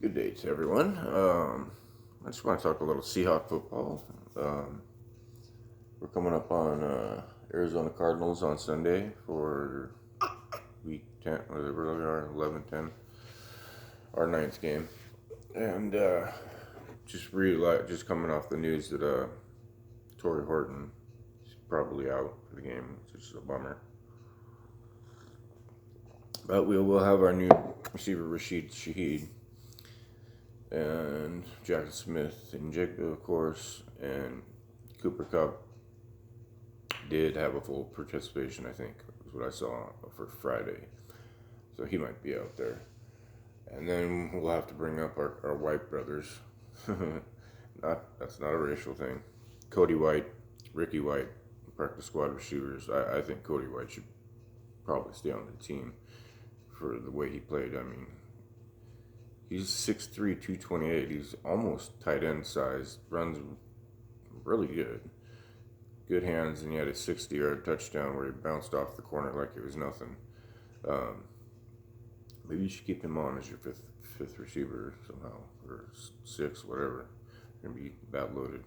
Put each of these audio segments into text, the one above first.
Good day to everyone. I just want to talk a little Seahawks football. We're coming up on Arizona Cardinals on Sunday for week 10, or they really are 11-10, our ninth game. And just coming off the news that Torrey Horton is probably out for the game, which is a bummer. But we will have our new receiver, Rashid Shaheed, and Jackson Smith and Jigba, of course, and Cooper Cup did have a full participation, I think, is what I saw for Friday. So he might be out there. And then we'll have to bring up our White brothers. That's not a racial thing. Cody White, Ricky White, practice squad receivers. I think Cody White should probably stay on the team for the way he played. I mean, he's 6'3", 228. He's almost tight end size. Runs really good. Good hands, and he had a 60-yard touchdown where he bounced off the corner like it was nothing. Maybe you should keep him on as your fifth receiver somehow, or sixth, whatever. Gonna be bad loaded.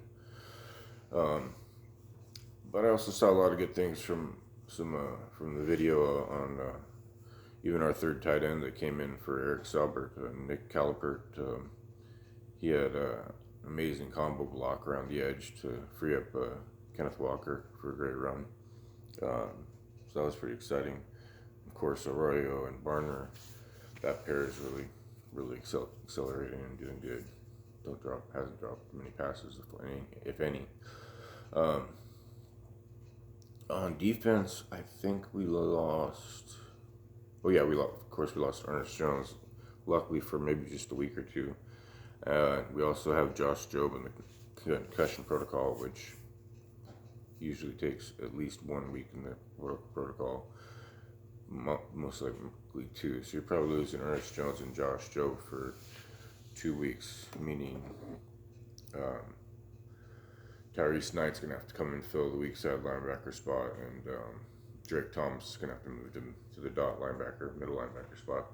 But I also saw a lot of good things from the video on even our third tight end that came in for Eric Selbert, Nick Calipert. He had an amazing combo block around the edge to free up Kenneth Walker for a great run. So that was pretty exciting. Of course, Arroyo and Barner, that pair is really accelerating and doing good. Hasn't dropped many passes, if any. On defense, I think we lost. Oh yeah, of course we lost Ernest Jones. Luckily for maybe just a week or two. We also have Josh Jobe in the concussion protocol, which usually takes at least 1 week in the protocol, most likely 2. So you're probably losing Ernest Jones and Josh Jobe for 2 weeks, meaning Tyrese Knight's going to have to come and fill the weak side linebacker spot, and Drake Thomas is going to have to move to the middle linebacker spot.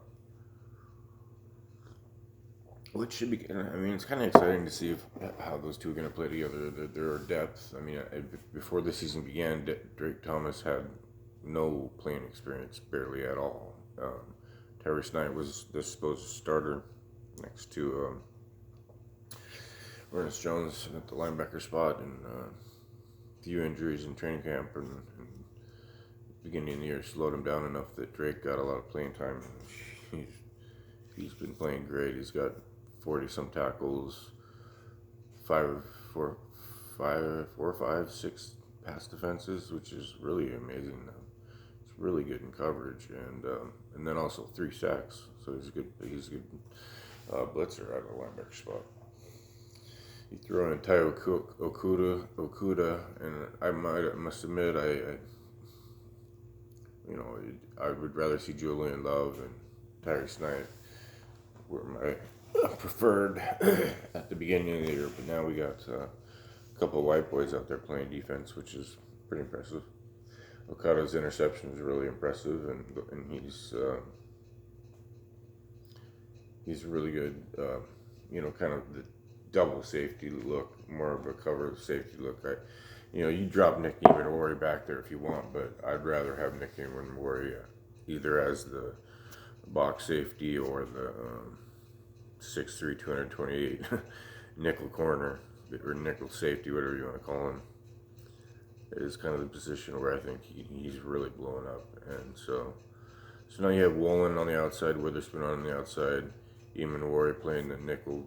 Which should be, I mean, it's kind of exciting to see how those two are going to play together. There are depth. I mean, before the season began, Drake Thomas had no playing experience, barely at all. Tyrese Knight was the supposed starter next to Ernest Jones at the linebacker spot, and a few injuries in training camp and beginning of the year slowed him down enough that Drake got a lot of playing time. He's been playing great. He's got 40-some tackles, 4 or 5, 6 pass defenses, which is really amazing. It's really good in coverage, and then also 3 sacks. So he's a good blitzer out of the linebacker spot. You throw in Tai Okuda, and I must admit, I would rather see Julian Love and Tyrese Knight were my preferred at the beginning of the year, but now we got a couple of white boys out there playing defense, which is pretty impressive. Okada's interception is really impressive, and he's really good. Kind of the double safety look, more of a cover safety look. You drop Nick Emenwari back there if you want, but I'd rather have Nick Emenwari either as the box safety or the 6'3", 228 nickel corner, or nickel safety, whatever you want to call him. It is kind of the position where I think he's really blowing up. And so now you have Wolin on the outside, Witherspoon on the outside, Emenwari playing the nickel,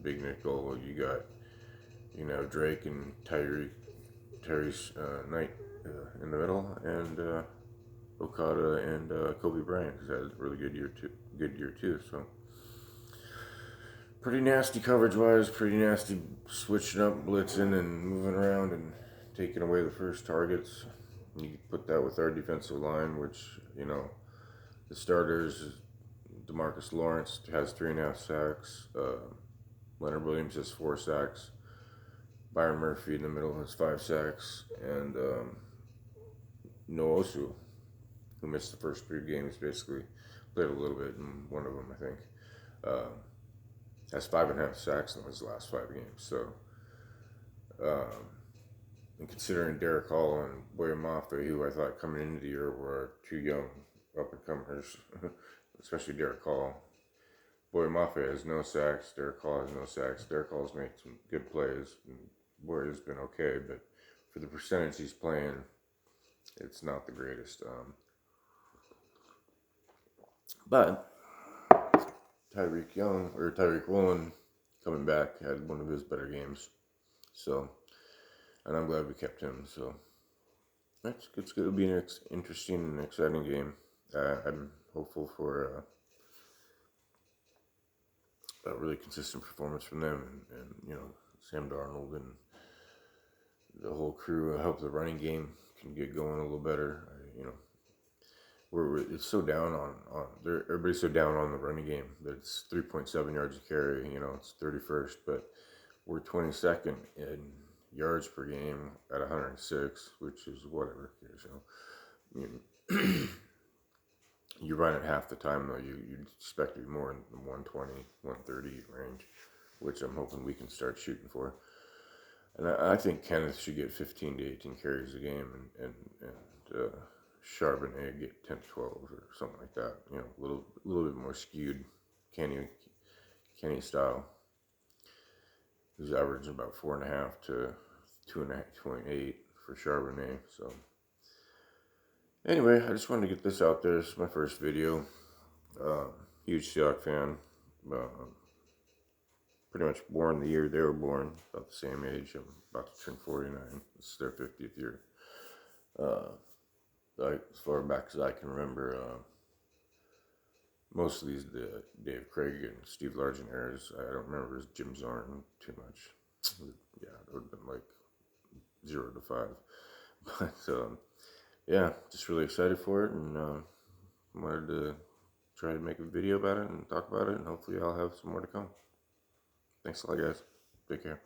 big nickel. You got Drake and Tyrese Knight in the middle, and Okada and Kobe Bryant, who's had a really good year too. So pretty nasty coverage-wise, pretty nasty switching up, blitzing, and moving around and taking away the first targets. You put that with our defensive line, which, the starters, DeMarcus Lawrence has 3.5 sacks. Leonard Williams has 4 sacks. Byron Murphy in the middle has 5 sacks. And Noosu, who missed the first 3 games, basically played a little bit in one of them, I think. has 5.5 sacks in his last 5 games. So, and considering Derek Hall and William Maffa, who I thought coming into the year were 2 young up and comers, especially Derek Hall. Boy Mafia has no sacks. Derek Hall has no sacks. Derek Hall's made some good plays. Boy has been okay, but for the percentage he's playing, it's not the greatest. But Tyreek Woolen coming back had one of his better games. So, and I'm glad we kept him. So it's going to be an interesting and exciting game. I'm hopeful for a really consistent performance from them, and Sam Darnold and the whole crew. I hope the running game can get going a little better. It's so down on everybody's so down on the running game that it's 3.7 yards a carry. It's 31st, but we're 22nd in yards per game at 106, which is whatever. You run it half the time though. You'd expect to be more in the 120, 130 range, which I'm hoping we can start shooting for. And I think Kenneth should get 15 to 18 carries a game, and Charbonnet get 10 to 12 or something like that. A little bit more skewed Kenny style. He's averaging about 4.5 to 2.8 for Charbonnet. So anyway, I just wanted to get this out there. This is my first video. Huge Seahawks fan. Pretty much born the year they were born, about the same age. I'm about to turn 49. This is their 50th year. As far back as I can remember, most of these Dave Craig and Steve Largent eras, I don't remember Jim Zorn too much. Yeah, it would have been like 0 to 5. But yeah, just really excited for it, and wanted to try to make a video about it and talk about it, and hopefully I'll have some more to come. Thanks a lot, guys. Take care.